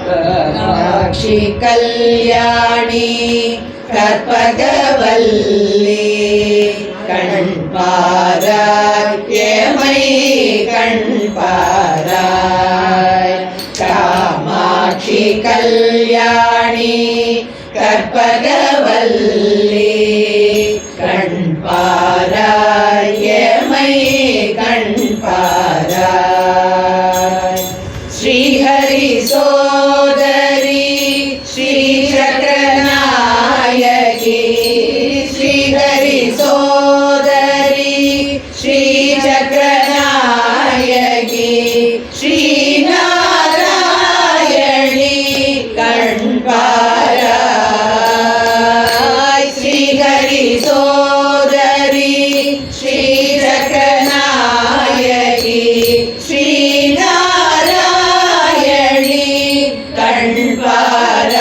காமாட்சி கல்யாணி கற்பகவல்லி கண் பாராய் ஏமை கண் பாராய் காமாட்சி கல்யாணி கற்பகவல்லி கண் பாராய் ஏமை கண் பாராய் ஸ்ரீஹரி சோதரி ஸ்ரீ சக்கரநாயகி ஸ்ரீஹரி சோதரி ஸ்ரீ சக்கரநாயகி ஸ்ரீநாராயணி கண் பாராய் ஸ்ரீஹரி சோதரி ஸ்ரீ சக்கரநாயகி ஸ்ரீநாராயணி கண் பாராய்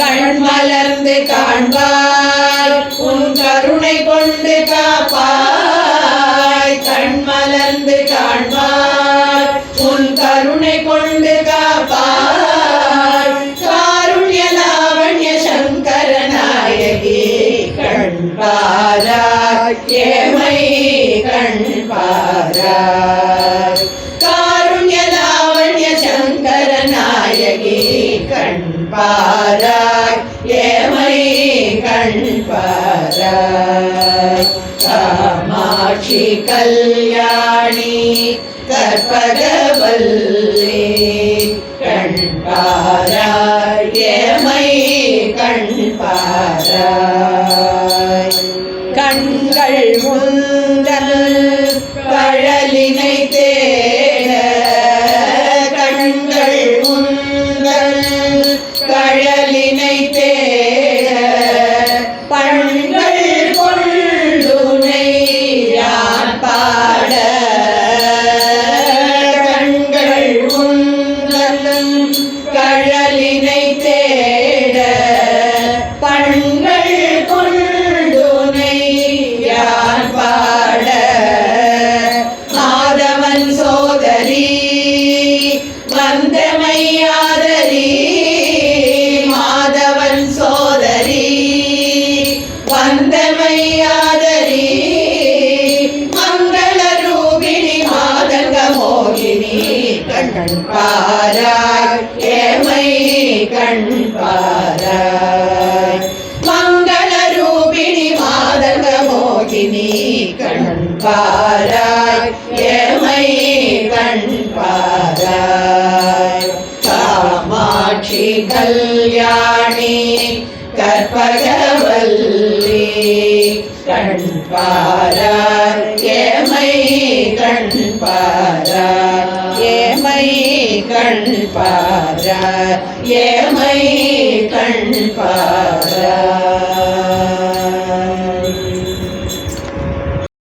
கண் மலர்ந்து காண்பாய் உன் கருணை கொண்டு காப்பாய் கண் மலர்ந்து காண்பாய் உன் கருணை கொண்டு காப்பாய் காருண்ய லாவண்ய சங்கர நாயகி கண் பாராய் ஏமை கண் பாராய் காருண்ய லாவண்ய சங்கர நாயகி கண் பாராய் ஏமை கண் பாராய் காமாட்சி கல்யாணி கற்பகவல்லி கண் பாராய் ஏமை கண் பாராய் கண்கள் முந்தல் கழலினை தேட கண்கள் முந்தல் கழலினை தேட பண்கள் கொள்ளுனை யான் பாட கண்கள் முந்தல் கழலினை தேட பண்கள் கொள்ளுனை யான் பாட மாதவன் சோதரி வந்தமையாதரி மாதவன் சோதரி வந்தமையாதரி மங்கள ரூபிணி மாதங்க மோகினி கண் பாராய் ஏமை கண் பாராய் மங்கள ரூபிணி மாதங்க மோகினி கண் பாராய் ஏமை கண் பாராய் காமாட்சி கல்யாணி கற்பகவல்லி கண் பாராய் ஏமை கண் பாராய் ஏமை கண் பாராய் ஏமை கண் பாராய்